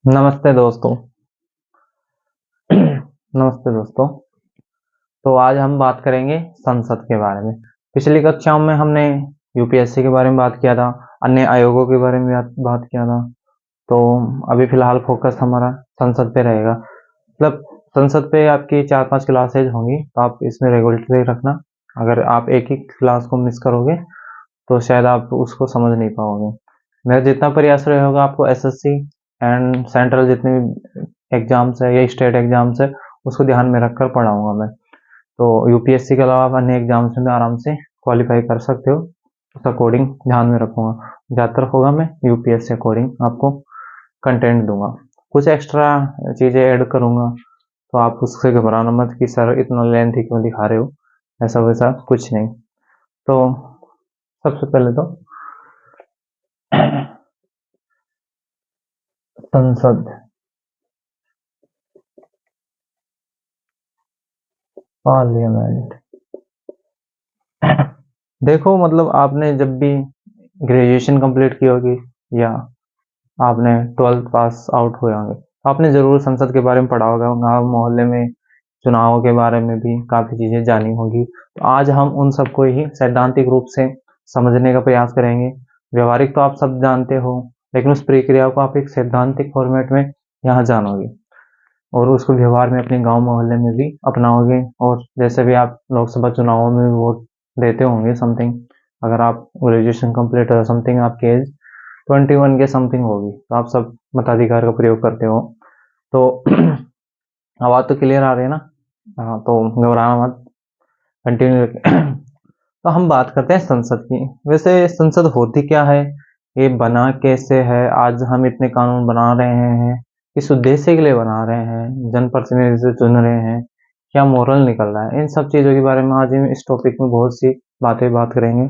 नमस्ते दोस्तों। नमस्ते दोस्तों। तो आज हम बात करेंगे संसद के बारे में। पिछली कक्षाओं में हमने यूपीएससी के बारे में बात किया था, अन्य आयोगों के बारे में बात किया था। तो अभी फिलहाल फोकस हमारा संसद पे रहेगा। मतलब संसद पे आपकी 4-5 क्लासेज होंगी, तो आप इसमें रेगुलरली रखना। अगर आप एक ही क्लास को मिस करोगे तो शायद आप उसको समझ नहीं पाओगे। मेरा जितना प्रयास रहेगा आपको एसएससी एंड सेंट्रल जितने भी एग्जाम्स है या स्टेट एग्जाम्स है उसको ध्यान में रखकर पढ़ाऊंगा मैं। तो यूपीएससी के अलावा आप अन्य एग्जाम्स में भी आराम से क्वालिफाई कर सकते हो, उस अकॉर्डिंग ध्यान में रखूंगा। ज़्यादातर होगा मैं यूपीएससी अकॉर्डिंग आपको कंटेंट दूंगा, कुछ एक्स्ट्रा चीज़ें ऐड करूंगा। तो आप उससे घबराना मत कि सर इतना लेंथी क्यों दिखा रहे हो, ऐसा वैसा कुछ नहीं। तो सबसे पहले तो संसद, पार्लियामेंट। देखो मतलब आपने जब भी ग्रेजुएशन कंप्लीट की होगी या आपने 12th पास आउट हुए होंगे तो आपने जरूर संसद के बारे में पढ़ा होगा। गांव मोहल्ले में चुनावों के बारे में भी काफी चीजें जानी होगी। तो आज हम उन सबको ही सैद्धांतिक रूप से समझने का प्रयास करेंगे। व्यवहारिक तो आप सब जानते हो, लेकिन उस प्रक्रिया को आप एक सैद्धांतिक फॉर्मेट में यहाँ जानोगे और उसको व्यवहार में अपने गांव मोहल्ले में भी अपनाओगे। और जैसे भी आप लोकसभा चुनावों में वोट देते होंगे समथिंग, अगर आप ग्रेजुएशन कंप्लीट हो समथिंग आपकी एज 21 के समथिंग होगी तो आप सब मताधिकार का प्रयोग करते हो। तो आवाज तो क्लियर आ रही है ना? हाँ, तो घबराना मत, कंटिन्यू। तो हम बात करते हैं संसद की। वैसे संसद होती क्या है, ये बना कैसे है, आज हम इतने कानून बना रहे हैं किस उद्देश्य के लिए बना रहे हैं, जनप्रतिनिधि से चुन रहे हैं, क्या मोरल निकल रहा है, इन सब चीज़ों के बारे में आज हम इस टॉपिक में बहुत सी बात करेंगे।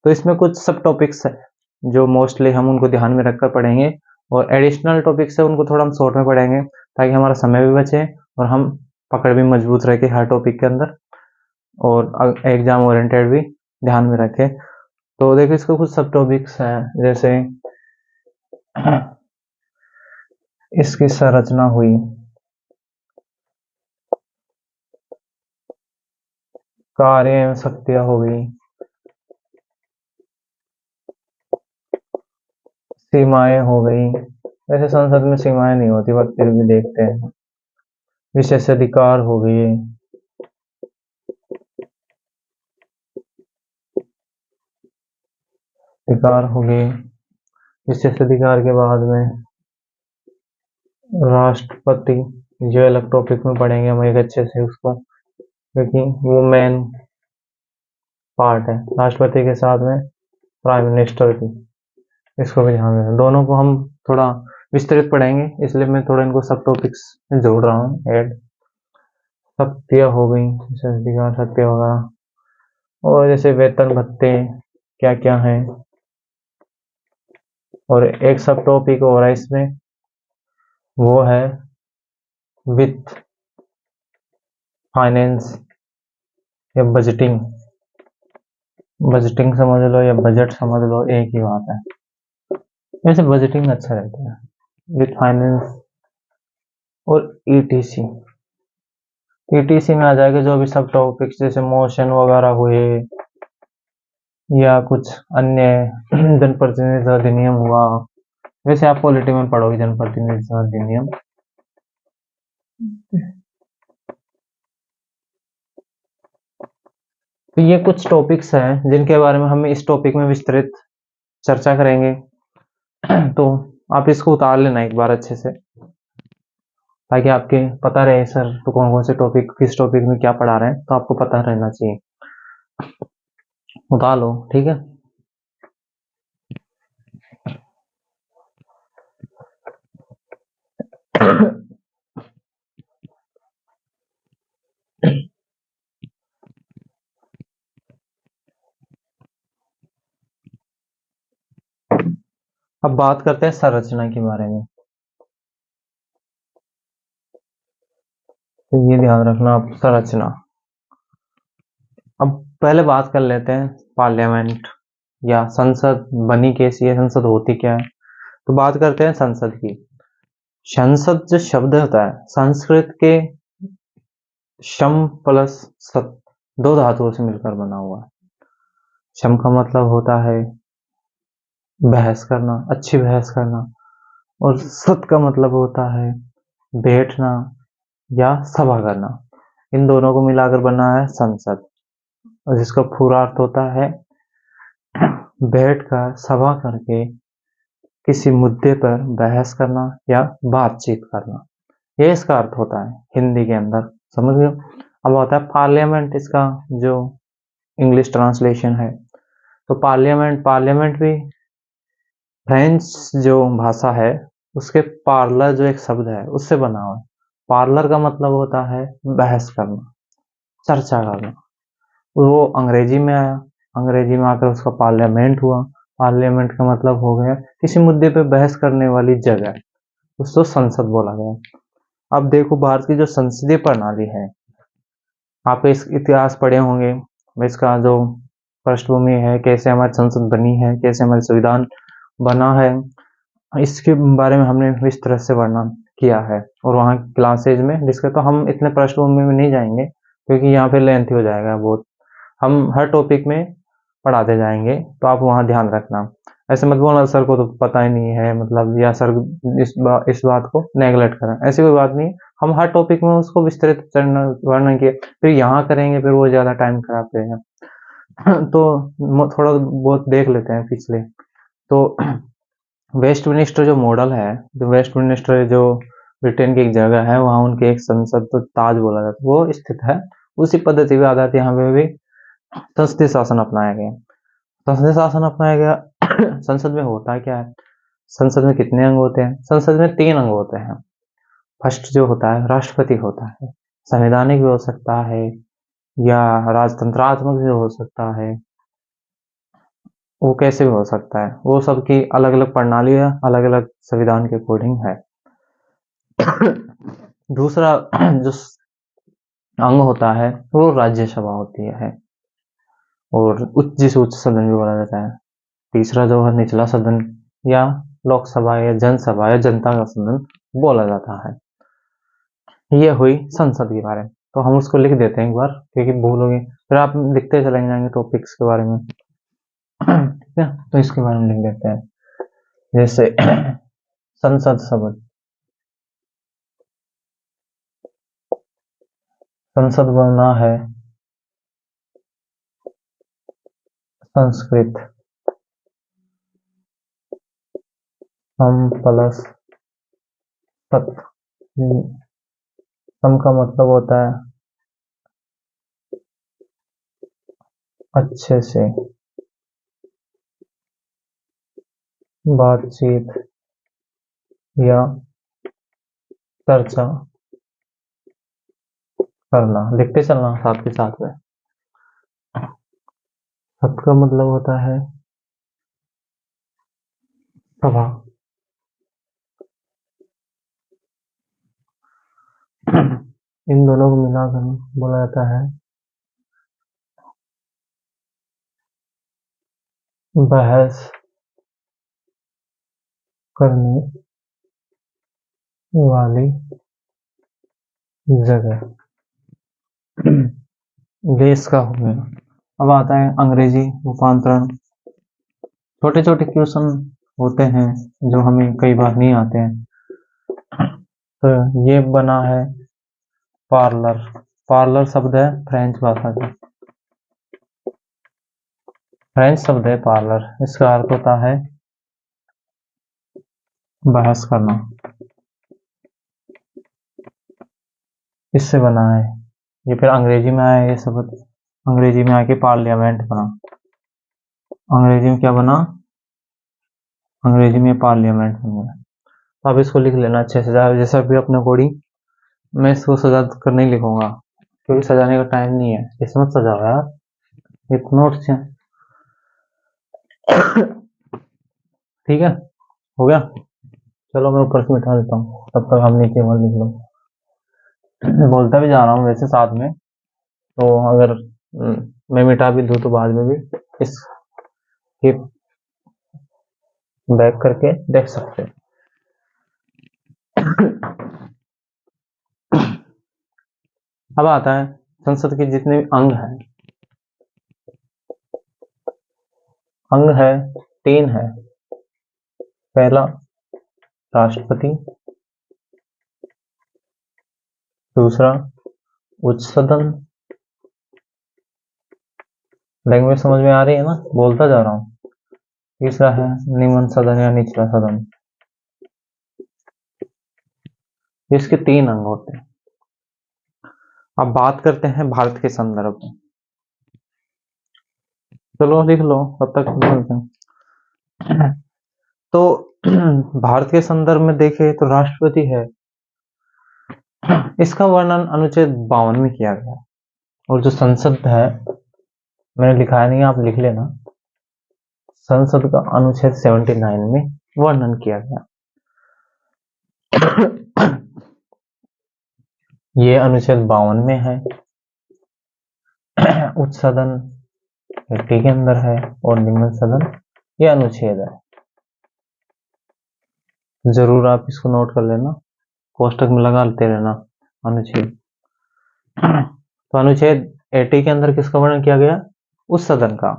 तो इसमें कुछ सब टॉपिक्स है जो मोस्टली हम उनको ध्यान में रखकर पढ़ेंगे, और एडिशनल टॉपिक्स है उनको थोड़ा हम शॉर्ट में पढ़ेंगे ताकि हमारा समय भी बचे और हम पकड़ भी मजबूत रखे हर टॉपिक के अंदर, और एग्जाम ओरिएंटेड भी ध्यान में रखे। तो देखो इसके कुछ सब टॉपिक्स हैं, जैसे इसकी संरचना हुई, कार्य एवं शक्तियां हो गई, सीमाएं हो गई। वैसे संसद में सीमाएं नहीं होती बट फिर भी देखते हैं। विशेषाधिकार हो गए, अधिकार हो गए। विशेषाधिकार के बाद में राष्ट्रपति, जो अलग टॉपिक में पढ़ेंगे हम एक अच्छे से उसको, क्योंकि वो मेन पार्ट है। राष्ट्रपति के साथ में प्राइम मिनिस्टर की, इसको भी ध्यान रखना। दोनों को हम थोड़ा विस्तृत पढ़ेंगे, इसलिए मैं थोड़ा इनको सब टॉपिक्स में जोड़ रहा हूँ ऐड। शक्तियाँ हो गई, विशेषाधिकार शक्तियाँ होगा, और जैसे वेतन भत्ते क्या क्या हैं। और एक सब टॉपिक और है इसमें, वो है वित्त, फाइनेंस या बजटिंग। बजटिंग समझ लो या बजट समझ लो, एक ही बात है। वैसे बजटिंग अच्छा रहता है, विथ फाइनेंस। और ईटीसी, ईटीसी में आ जाएगा जो भी सब टॉपिक्स जैसे मोशन वगैरह हुए या कुछ अन्य जनप्रतिनिधि अधिनियम हुआ। वैसे आप पॉलिटी में पढ़ोगे जनप्रतिनिधि अधिनियम। तो ये कुछ टॉपिक्स हैं जिनके बारे में हम इस टॉपिक में विस्तृत चर्चा करेंगे। तो आप इसको उतार लेना एक बार अच्छे से, ताकि आपके पता रहे सर तो कौन कौन से टॉपिक किस टॉपिक में क्या पढ़ा रहे हैं, तो आपको पता रहना चाहिए। उतार लो, ठीक है। अब बात करते हैं संरचना के बारे में। तो ये ध्यान रखना आप, संरचना। अब पहले बात कर लेते हैं पार्लियामेंट या संसद बनी कैसी है, संसद होती क्या है। तो बात करते हैं संसद की। संसद जो शब्द होता है संस्कृत के शम प्लस सत दो धातुओं से मिलकर बना हुआ है। शम का मतलब होता है बहस करना, अच्छी बहस करना, और सत का मतलब होता है बैठना या सभा करना। इन दोनों को मिलाकर बना है संसद, और जिसका पूरा अर्थ होता है बैठकर सभा करके किसी मुद्दे पर बहस करना या बातचीत करना। ये इसका अर्थ होता है हिंदी के अंदर, समझ गए। अब होता है पार्लियामेंट, इसका जो इंग्लिश ट्रांसलेशन है। तो पार्लियामेंट, पार्लियामेंट भी फ्रेंच जो भाषा है उसके पार्लर जो एक शब्द है उससे बना हुआ है। पार्लर का मतलब होता है बहस करना, चर्चा करना। वो अंग्रेजी में आया, अंग्रेजी में आकर उसका पार्लियामेंट हुआ। पार्लियामेंट का मतलब हो गया किसी मुद्दे पे बहस करने वाली जगह, उसको संसद बोला गया। अब देखो भारत की जो संसदीय प्रणाली है, आप इस इतिहास पढ़े होंगे, इसका जो पृष्ठभूमि है, कैसे हमारी संसद बनी है, कैसे हमारा संविधान बना है, इसके बारे में हमने इस तरह से वर्णन किया है। और वहाँ क्लासेज में जिसके, तो हम इतने पृष्ठभूमि में नहीं जाएंगे क्योंकि यहाँ पे लेंथी हो जाएगा बहुत। हम हर टॉपिक में पढ़ाते जाएंगे, तो आप वहाँ ध्यान रखना। ऐसे मत बोलना सर को तो पता ही नहीं है, मतलब या सर इस बात को नेगलेक्ट करें, ऐसी कोई बात नहीं। हम हर टॉपिक में उसको विस्तृत वर्णन किए, फिर यहाँ करेंगे फिर वो ज़्यादा टाइम खराब करेगा। तो थोड़ा बहुत देख लेते हैं पिछले। तो वेस्टमिनिस्टर जो मॉडल है, जो वेस्टमिनिस्टर जो ब्रिटेन की एक जगह है, वहाँ उनकी एक संसद, तो ताज बोला जाता है, वो स्थित है। उसी पद्धति के आधार यहाँ पे भी संसदीय शासन अपनाया गया। संसदीय शासन अपनाया गया। संसद में होता क्या है, संसद में कितने अंग होते हैं? संसद में 3 अंग होते हैं। फर्स्ट जो होता है राष्ट्रपति होता है, संवैधानिक भी हो सकता है या राजतंत्रात्मक भी हो सकता है, वो कैसे भी हो सकता है, वो सबकी अलग अलग प्रणाली है, अलग अलग संविधान के अकॉर्डिंग है। दूसरा जो अंग होता है वो राज्यसभा होती है, और जिसे उच्च सदन भी बोला जाता है। तीसरा जो है निचला सदन या लोकसभा या जनसभा या जनता का सदन बोला जाता है। ये हुई संसद के बारे में। तो हम उसको लिख देते हैं एक बार, क्योंकि भूलोगे फिर आप लिखते चले जाएंगे टॉपिक्स के बारे में। ठीक है, तो इसके बारे में लिख देते हैं, जैसे संसद शब्द, संसद बना है संस्कृत सम प्लस सत। सम का मतलब होता है अच्छे से बातचीत या चर्चा करना। लिखते चलना साथ के साथ में। सत का मतलब होता है सभा। इन दोनों को मिलाकर बोला जाता है बहस करने वाली जगह। देश का हो गया। अब आता है अंग्रेजी रूपांतरण। छोटे छोटे क्वेश्चन होते हैं जो हमें कई बार नहीं आते हैं। तो ये बना है पार्लर। पार्लर शब्द है फ्रेंच भाषा का, फ्रेंच शब्द है पार्लर। इसका अर्थ होता है बहस करना। इससे बना है ये, फिर अंग्रेजी में आया ये शब्द, अंग्रेजी में आके पार्लियामेंट बना। अंग्रेजी में क्या बना? अंग्रेजी में पार्लियामेंट बन गया। तो अब इसको लिख लेना अच्छे से, जैसा भी अपने अकॉर्डिंग। मैं इसको सजा कर नहीं लिखूंगा क्योंकि सजाने का टाइम नहीं है, इसमें सजाओ यार, ये तो नोट्स हैं। ठीक है, हो गया। चलो मैं ऊपर से मिटा देता हूँ, तब तक हम नीचे मत लिख लो। मैं बोलता भी जा रहा हूँ वैसे साथ में, तो अगर मैं मिटा भी दूँ तो बाद में भी इसके बैक करके देख सकते हैं। अब आता है संसद के जितने भी अंग है 3 है। पहला राष्ट्रपति, दूसरा उच्च सदन, लैंग्वेज समझ में आ रही है ना, बोलता जा रहा हूँ। तीसरा है निम्न सदन या निचला सदन। इसके 3 अंग होते हैं। अब बात करते हैं भारत के संदर्भ में। चलो लिख लो तब तक बोलते हैं। तो भारत के संदर्भ में देखें तो राष्ट्रपति है, इसका वर्णन अनुच्छेद 52 में किया गया। और जो संसद है, मैंने लिखा नहीं, आप लिख लेना, संसद का अनुच्छेद 79 में वर्णन किया गया। ये अनुच्छेद 52 में है। उच्च सदन 80 के अंदर है और निम्न सदन ये अनुच्छेद है। जरूर आप इसको नोट कर लेना, कोष्टक में लगाते रहना अनुच्छेद। तो अनुच्छेद 80 के अंदर किसका वर्णन किया गया? उच्च सदन का,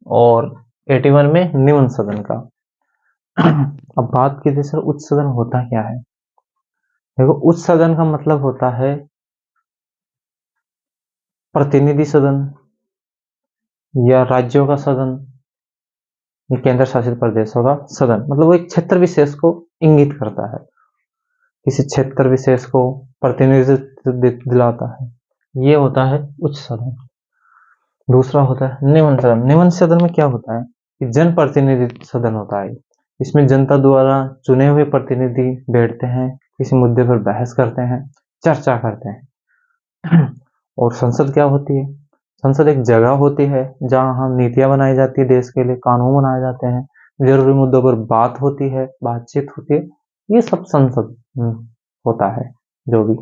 और 81 में निम्न सदन का। अब बात की सर उच्च सदन होता क्या है? देखो, उच्च सदन का मतलब होता है प्रतिनिधि सदन या राज्यों का सदन, केंद्र शासित प्रदेशों का सदन। मतलब वो एक क्षेत्र विशेष को इंगित करता है, किसी क्षेत्र विशेष को प्रतिनिधित्व दिलाता है। ये होता है उच्च सदन। दूसरा होता है निम्न सदन। निम्न सदन में क्या होता है कि जन प्रतिनिधि सदन होता है। इसमें जनता द्वारा चुने हुए प्रतिनिधि बैठते हैं, किसी मुद्दे पर बहस करते हैं, चर्चा करते हैं। और संसद क्या होती है? संसद एक जगह होती है जहां नीतियां बनाई जाती है, देश के लिए कानून बनाए जाते हैं, जरूरी मुद्दों पर बात होती है, बातचीत होती है। ये सब संसद होता है जो भी।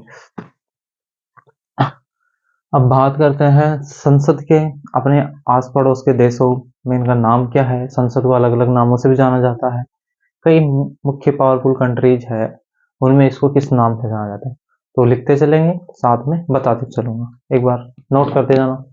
अब बात करते हैं संसद के अपने आस पड़ोस के देशों में इनका नाम क्या है। संसद को अलग अलग नामों से भी जाना जाता है। कई मुख्य पावरफुल कंट्रीज है, उनमें इसको किस नाम से जाना जाता है, तो लिखते चलेंगे, साथ में बताते चलूंगा, एक बार नोट करते जाना।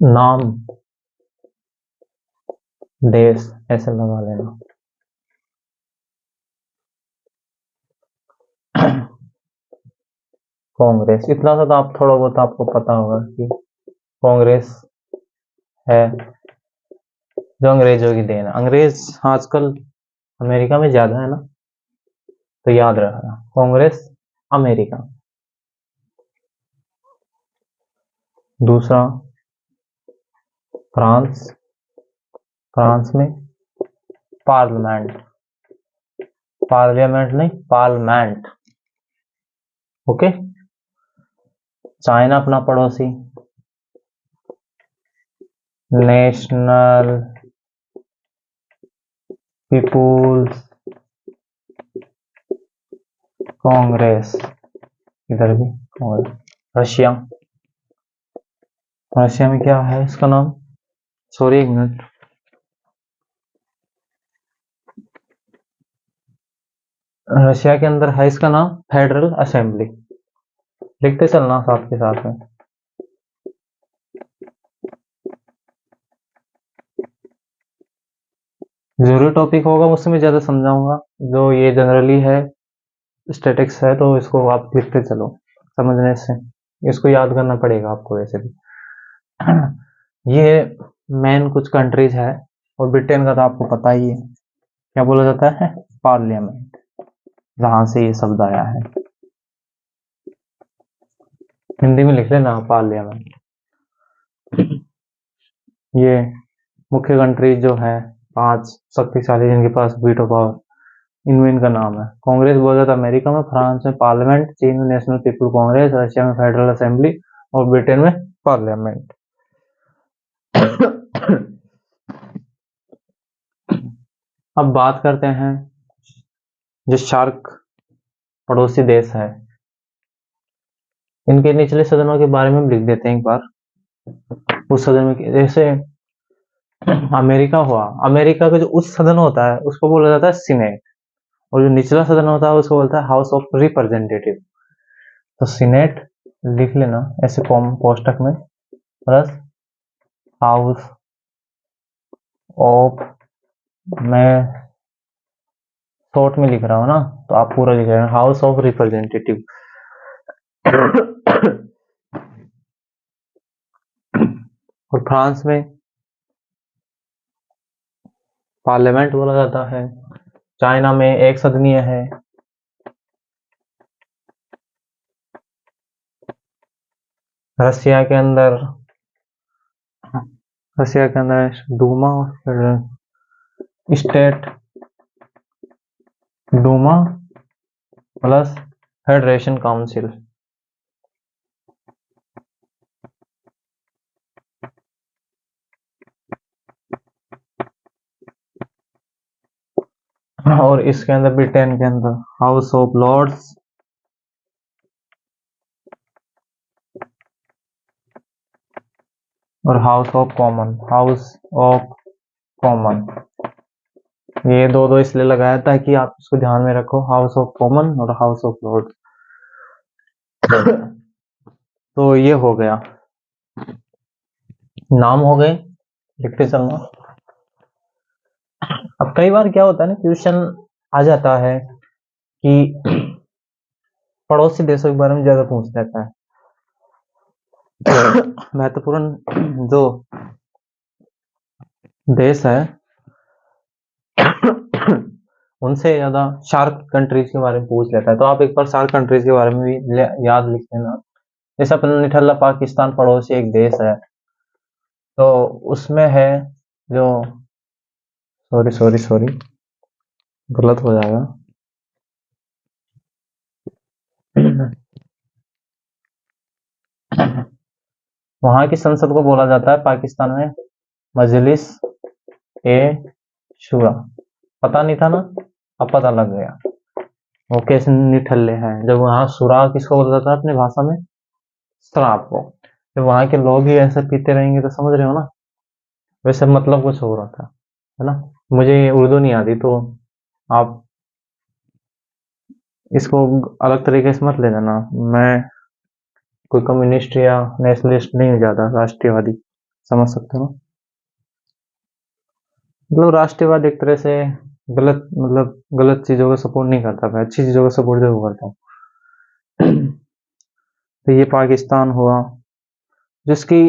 नाम, देश ऐसे लगा लेना। कांग्रेस, इतना सा तो आप थोड़ा बहुत आपको पता होगा कि कांग्रेस है जो अंग्रेजों की देन है। अंग्रेज आजकल अमेरिका में ज्यादा है ना, तो याद रखना कांग्रेस अमेरिका। दूसरा फ्रांस, फ्रांस में पार्लियामेंट, पार्लियामेंट नहीं पार्लियामेंट, ओके। चाइना अपना पड़ोसी, नेशनल पीपुल्स कांग्रेस, इधर भी कांग्रेस। रशिया, रशिया में क्या है इसका नाम? सॉरी एक मिनट, रशिया के अंदर है इसका नाम फेडरल असेंबली। लिखते चलना साथ के साथ में। जरूरी टॉपिक होगा उससे मैं ज्यादा समझाऊंगा, जो ये जनरली है स्टैटिक्स है, तो इसको आप लिखते चलो समझने से। इसको याद करना पड़ेगा आपको वैसे भी। ये मेन कुछ कंट्रीज है, और ब्रिटेन का तो आपको पता ही है, क्या बोला जाता है? पार्लियामेंट, जहां से ये शब्द आया है। हिंदी में लिख लेना पार्लियामेंट। ये मुख्य कंट्री जो है 5 शक्तिशाली जिनके पास वीटो पावर, इनमें इनका नाम है। कांग्रेस बोला जाता है अमेरिका में, फ्रांस में पार्लियामेंट, चीन में नेशनल पीपल कांग्रेस, रशिया में फेडरल असेंबली और ब्रिटेन में पार्लियामेंट। अब बात करते हैं जो शार्क पड़ोसी देश है, इनके निचले सदनों के बारे में लिख देते हैं एक बार। उस सदन में जैसे अमेरिका हुआ, अमेरिका का जो उच्च सदन होता है उसको बोला जाता है सीनेट, और जो निचला सदन होता है उसको बोलता है हाउस ऑफ रिप्रेजेंटेटिव। तो सीनेट लिख लेना ऐसे कॉम कोष्टक में, प्लस हाउस ऑफ, मैं शॉर्ट में लिख रहा हूँ ना, तो आप पूरा लिख रहे हैं हाउस ऑफ रिप्रेजेंटेटिव। और फ्रांस में पार्लियामेंट बोला जाता है। चाइना में एक सदनीय है। रशिया के अंदर Duma, state Duma plus federation council. और इसके अंदर ब्रिटेन के अंदर हाउस ऑफ लॉर्ड्स और हाउस ऑफ कॉमन। ये दो दो इसलिए लगाया ताकि आप इसको ध्यान में रखो, हाउस ऑफ कॉमन और हाउस ऑफ लॉर्ड्स। तो ये हो गया, नाम हो गए, लिखते चलना। अब कई बार क्या होता है ना, क्वेश्चन आ जाता है कि पड़ोसी देशों के बारे में ज्यादा पूछ लेता है। महत्वपूर्ण जो देश है उनसे ज्यादा शार्क कंट्रीज के बारे में पूछ लेता है। तो आप एक बार शार्क कंट्रीज के बारे में भी याद लिख लेना। जैसे अपन निठल्ला पाकिस्तान पड़ोसी एक देश है, तो उसमें है जो, सॉरी गलत हो जाएगा। वहां की संसद को बोला जाता है पाकिस्तान में मजलिस ए शूरा। पता नहीं था ना, अब पता लग गया वो कैसे निठल्ले हैं। जब वहां शुरा किसको बोला जाता है अपनी भाषा में, शराब को। जब वहां के लोग ही ऐसे पीते रहेंगे तो समझ रहे हो ना, वैसे मतलब कुछ हो रहा था, है ना। मुझे उर्दू नहीं आती, तो आप इसको अलग तरीके से मत ले जाना। मैं कोई कम्युनिस्ट या नेशनलिस्ट नहीं हूँ ज्यादा, राष्ट्रवादी समझ सकते हो। मतलब राष्ट्रवाद एक तरह से गलत, मतलब गलत चीजों का सपोर्ट नहीं करता, मैं अच्छी चीजों का सपोर्ट जरूर करता हूँ। तो ये पाकिस्तान हुआ, जिसकी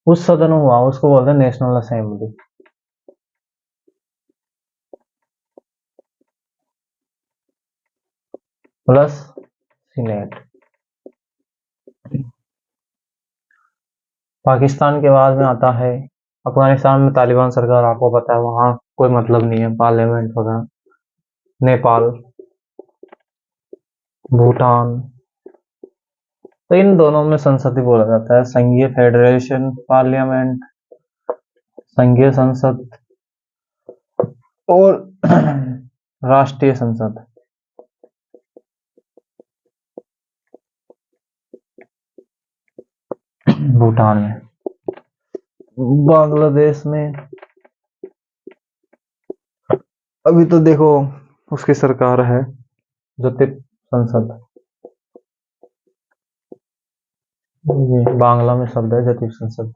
उस सदन हुआ उसको बोलते हैं national assembly, plus senate. Pakistan के बाद में आता है अफगानिस्तान में तालिबान सरकार, आपको पता है वहां कोई मतलब नहीं है पार्लियामेंट वगैरह। नेपाल, भूटान, तो इन दोनों में संसद ही बोला जाता है, संघीय फेडरेशन पार्लियामेंट, संघीय संसद और राष्ट्रीय संसद। भूटान में, बांग्लादेश में अभी तो देखो उसकी सरकार है जतिप संसद, ये बांग्ला में शब्द है जतिप संसद।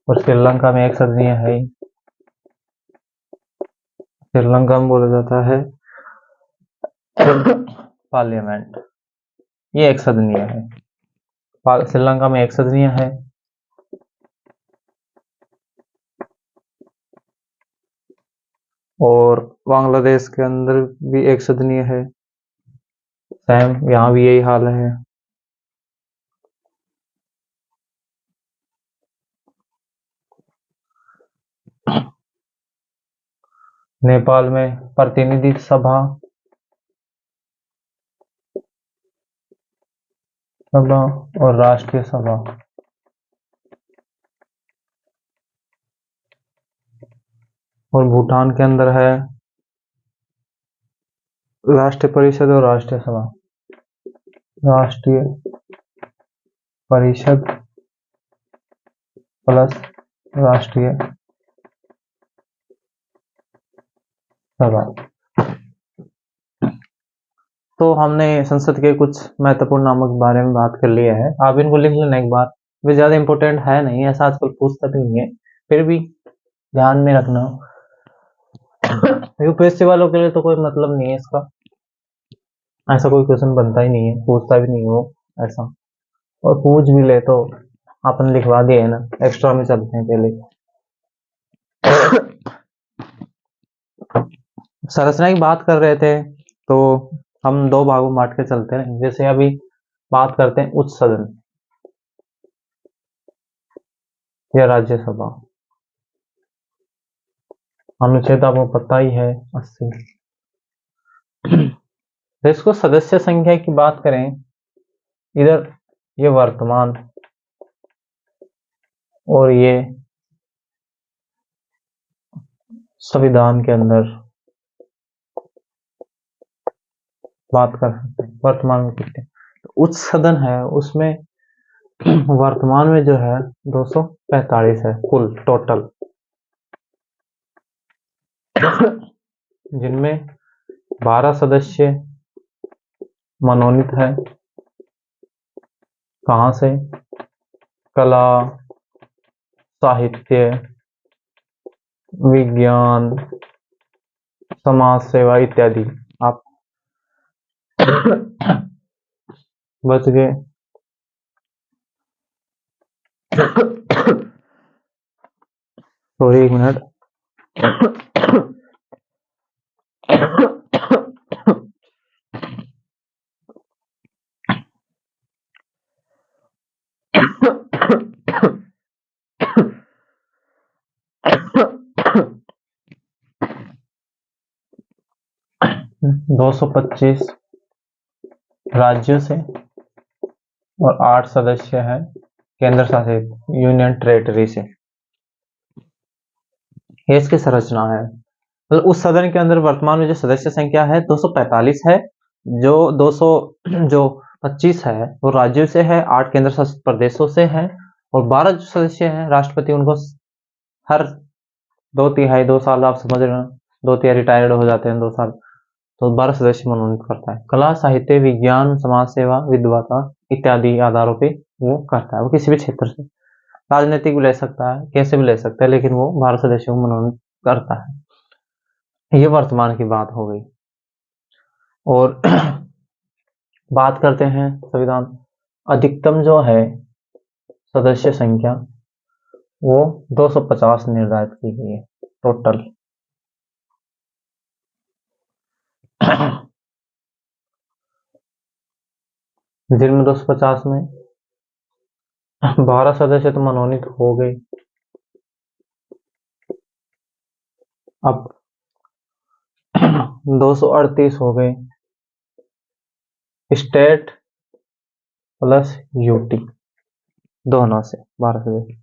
और श्रीलंका में एक सदनीय है ही, श्रीलंका में बोला जाता है पार्लियामेंट, ये एक सदनीय है। श्रीलंका में एक सदनीय है। और बांग्लादेश के अंदर भी एक सदनीय है, सेम यहाँ भी यही हाल है। नेपाल में प्रतिनिधि सभा और राष्ट्रीय सभा। और भूटान के अंदर है राष्ट्रीय परिषद और राष्ट्रीय सभा। राष्ट्रीय परिषद प्लस राष्ट्रीय सभा। तो हमने संसद के कुछ महत्वपूर्ण नामों के बारे में बात कर लिया है, आप इनको लिख लेना एक बार, वे ज्यादा इंपॉर्टेंट है नहीं, ऐसा आजकल पूछता भी नहीं है, फिर भी ध्यान में रखना। यूपीएससी वालों के लिए तो कोई मतलब नहीं है इसका, ऐसा कोई क्वेश्चन बनता ही नहीं है, पूछता भी नहीं वो ऐसा, और पूछ भी ले तो अपन लिखवा दिए है ना, एक्स्ट्रा में चलते हैं पहले। संरचना की बात कर रहे थे तो हम दो भागों में बांट के चलते हैं। जैसे अभी बात करते हैं उच्च सदन या राज्यसभा, अनुच्छेद आपको पता ही है 80। तो इसको सदस्य संख्या की बात करें, इधर ये वर्तमान और ये संविधान के अंदर बात कर सकते हैं वर्तमान में कितने। तो उच्च सदन है उसमें वर्तमान में जो है 245 है कुल टोटल, जिनमें 12 सदस्य मनोनीत है। कहाँ से? कला, साहित्य, विज्ञान, समाज सेवा इत्यादि। आप बच गए। सॉरी, एक मिनट। 225 राज्यों से और 8 सदस्य हैं केंद्र शासित यूनियन टेरिटरी से। ये इसकी संरचना है। तो उस सदन के अंदर वर्तमान में जो सदस्य संख्या है 245 है, जो 225 है वो राज्यों से है, 8 केंद्र शासित प्रदेशों से है, और 12 जो सदस्य हैं राष्ट्रपति उनको हर 2 साल, आप समझ रहे हो, 2 रिटायर्ड हो जाते हैं 2 साल, तो 12 सदस्य मनोनीत करता है। कला, साहित्य, विज्ञान, समाज सेवा, विद्वता इत्यादि आधारों पे वो करता है। वो किसी भी क्षेत्र से, राजनीतिक भी ले सकता है, कैसे भी ले सकता है, लेकिन वो 12 सदस्यों को मनोनीत करता है। ये वर्तमान की बात हो गई। और बात करते हैं संविधान, अधिकतम जो है सदस्य संख्या वो 250 निर्धारित की गई है टोटल। जिनमें 250 में 12 सदस्य तो मनोनीत हो गए। अब 238 हो गए स्टेट प्लस यूटी दोनों से 12 सदस्य।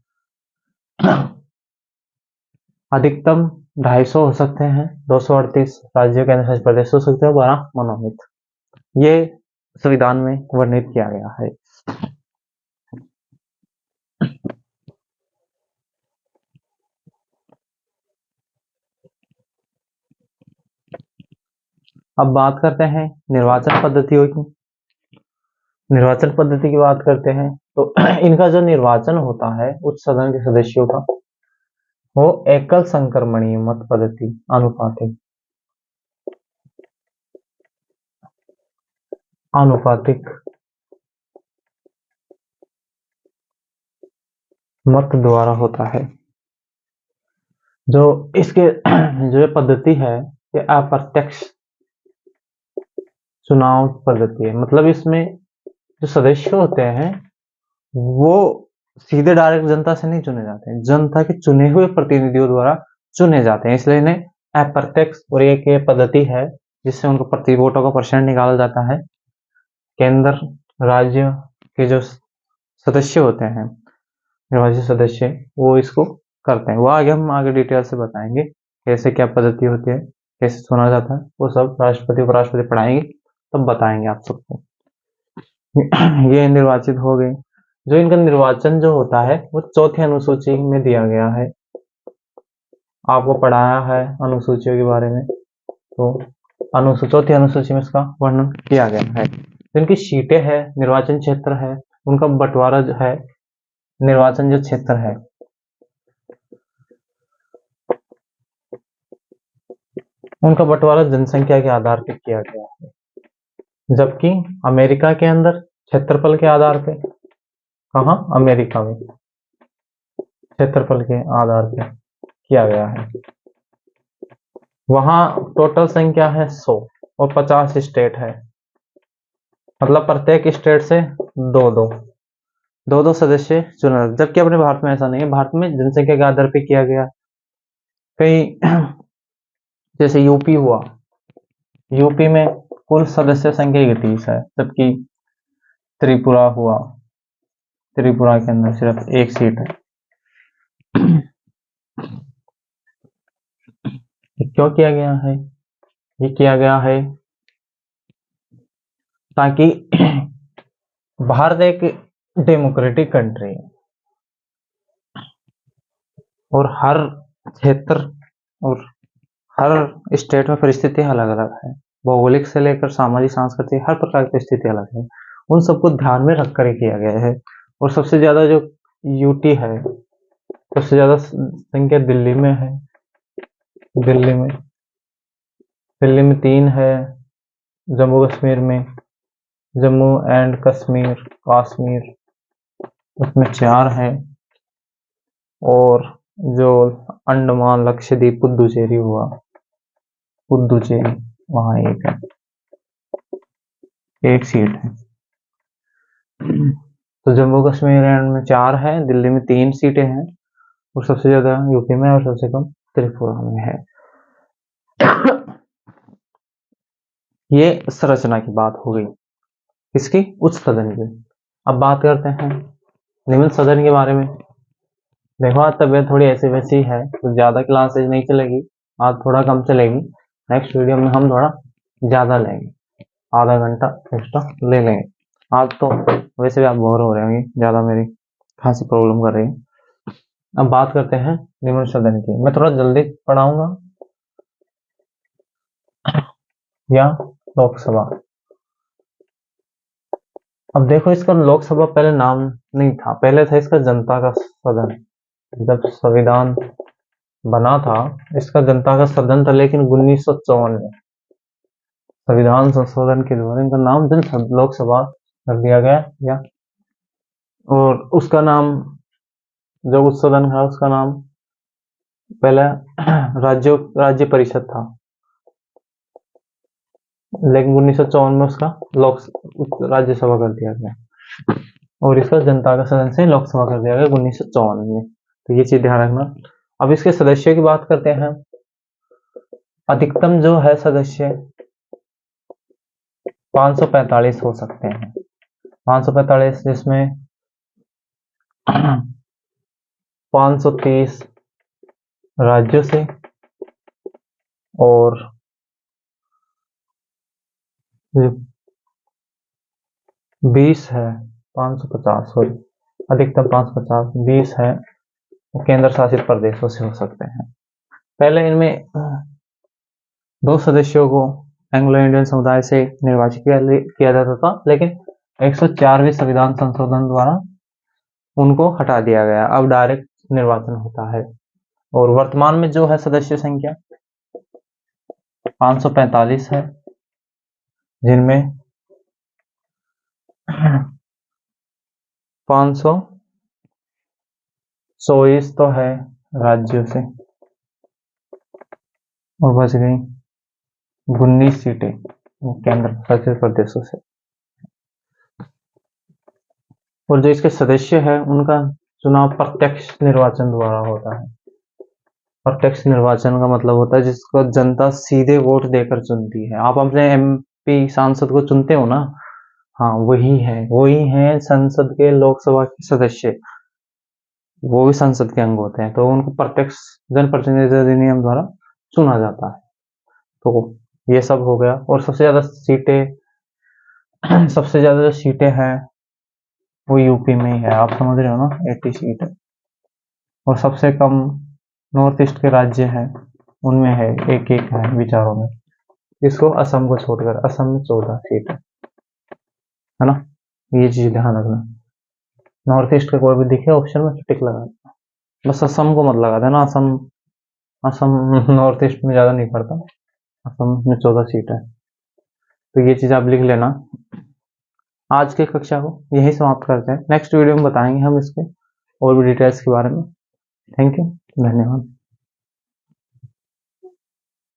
अधिकतम 250 हो सकते हैं, 238 राज्यों के अंदर प्रदेश हो सकते हैं, 12 मनोनीत। ये संविधान में वर्णित किया गया है। अब बात करते हैं निर्वाचन पद्धतियों की। निर्वाचन पद्धति की बात करते हैं तो इनका जो निर्वाचन होता है उच्च सदन के सदस्यों का, वो एकल संक्रमणीय मत पद्धति आनुपातिक मत द्वारा होता है। जो इसके जो पद्धति है ये अप्रत्यक्ष चुनाव पद्धति है। मतलब इसमें जो सदस्य होते हैं वो सीधे डायरेक्ट जनता से नहीं चुने जाते हैं, जनता के चुने हुए प्रतिनिधियों द्वारा चुने जाते हैं, इसलिए इन्हें अप्रत्यक्ष। और एक ये पद्धति है जिससे उनको प्रति वोटों का परसेंट निकाला जाता है। केंद्र राज्य के जो सदस्य होते हैं, निर्वाचित सदस्य, वो इसको करते हैं। वो आगे हम आगे डिटेल से बताएंगे कैसे क्या पद्धति होती है, कैसे चुना जाता है, वो सब राष्ट्रपति उपराष्ट्रपति पढ़ाएंगे तब बताएंगे आप सबको। ये निर्वाचित हो गए। जो इनका निर्वाचन जो होता है वो चौथी अनुसूची में दिया गया है। आपको पढ़ाया है अनुसूचियों के बारे में, तो चौथी अनुसूची में इसका वर्णन किया गया है। तो इनकी सीटें है, निर्वाचन क्षेत्र है, उनका बंटवारा जो है, निर्वाचन जो क्षेत्र है, उनका बंटवारा जनसंख्या के आधार पर किया गया है। जबकि अमेरिका के अंदर क्षेत्रफल के आधार पे, कहाँ, अमेरिका में क्षेत्रफल के आधार पे किया गया है। वहां टोटल संख्या है 100 और 50 स्टेट है, मतलब प्रत्येक स्टेट से दो सदस्य चुना। जबकि अपने भारत में ऐसा नहीं है, भारत में जनसंख्या के आधार पे किया गया। कई जैसे यूपी हुआ, यूपी में कुल सदस्य संख्या 31 है, जबकि त्रिपुरा हुआ, त्रिपुरा के अंदर सिर्फ एक सीट है। ये क्यों किया गया है? ये किया गया है ताकि भारत एक डेमोक्रेटिक कंट्री है और हर क्षेत्र और हर स्टेट में परिस्थिति अलग अलग है, भौगोलिक से लेकर सामाजिक सांस्कृतिक हर प्रकार की परिस्थिति अलग है। उन सबको ध्यान में रखकर ही किया गया है। और सबसे ज्यादा जो यूटी है, सबसे ज्यादा संख्या दिल्ली में है। दिल्ली में 3 है, जम्मू कश्मीर में, जम्मू एंड कश्मीर उसमें 4 है, और जो अंडमान लक्षद्वीप पुदुचेरी हुआ, पुदुचेरी वहां एक है, एक सीट है। तो जम्मू कश्मीर एंड में 4 है, दिल्ली में 3 सीटें हैं, और सबसे ज्यादा यूपी में और सबसे कम त्रिपुरा में है। ये संरचना की बात हो गई, इसकी उच्च सदन की। अब बात करते हैं निम्न सदन के बारे में। देखो आज तबीयत थोड़ी ऐसी वैसी है, तो ज्यादा क्लासेज नहीं चलेगी, आज थोड़ा कम चलेगी। नेक्स्ट वीडियो में हम थोड़ा ज्यादा लेंगे, आधा घंटा एक्स्ट्रा ले लेंगे। आज तो वैसे भी आप बोर हो रहे होंगे, ज्यादा मेरी खांसी प्रॉब्लम कर रही है। अब बात करते हैं निम्न सदन की। मैं थोड़ा जल्दी पढ़ाऊंगा, या लोकसभा। अब देखो, इसका लोकसभा पहले नाम नहीं था, पहले था इसका जनता का सदन। जब संविधान बना था इसका जनता का सदन था, लेकिन 1954 में संविधान संशोधन के द्वारा इनका नाम जन लोकसभा कर दिया गया। या और उसका नाम, जो उस सदन था उसका नाम पहले राज्य परिषद था, लेकिन 1954 में उसका राज्यसभा कर दिया गया, और इसका जनता का सदन से लोकसभा कर दिया गया 1954 में। तो ये चीज ध्यान रखना। अब इसके सदस्यों की बात करते हैं। अधिकतम जो है सदस्य 545 हो सकते हैं, 545, जिसमें 530 राज्यों से और 20 है, 550 सॉरी, अधिकतम 550, 20 है केंद्र शासित प्रदेशों से हो सकते हैं। पहले इनमें 2 सदस्यों को एंग्लो इंडियन समुदाय से निर्वाचित किया जाता था, लेकिन 104वें संविधान संशोधन द्वारा उनको हटा दिया गया। अब डायरेक्ट निर्वाचन होता है। और वर्तमान में जो है सदस्य संख्या 545 है, जिनमें 524 तो है राज्यों से, और बच गई 19 सीटें केंद्र शासित प्रदेशों से। और जो इसके सदस्य है उनका चुनाव प्रत्यक्ष निर्वाचन द्वारा होता है। प्रत्यक्ष निर्वाचन का मतलब होता है जिसको जनता सीधे वोट देकर चुनती है। आप अपने एमपी सांसद को चुनते हो ना, हाँ वही है संसद के, लोकसभा के सदस्य, वो भी संसद के अंग होते हैं, तो उनको प्रत्यक्ष जनप्रतिनिधि अधिनियम द्वारा चुना जाता है। तो ये सब हो गया। और सबसे ज्यादा सीटें सबसे ज़्यादा जो सीटें हैं वो यूपी में ही है, आप समझ रहे हो ना, 80 सीट है। और सबसे कम नॉर्थ ईस्ट के राज्य हैं उनमें है, एक एक है विचारों में। इसको असम को छोड़कर, असम में 14 सीट है ना, ये चीज ध्यान रखना। नॉर्थ ईस्ट का कोई भी दिखे ऑप्शन में तो टिक लगा देना। बस असम को मत लगा देना, असम, असम नॉर्थ ईस्ट में ज्यादा नहीं पड़ता, असम में 14 सीट है, तो ये चीज आप लिख लेना। आज की कक्षा को यही समाप्त करते हैं, नेक्स्ट वीडियो में बताएंगे हम इसके और भी डिटेल्स के बारे में। थैंक यू, धन्यवाद।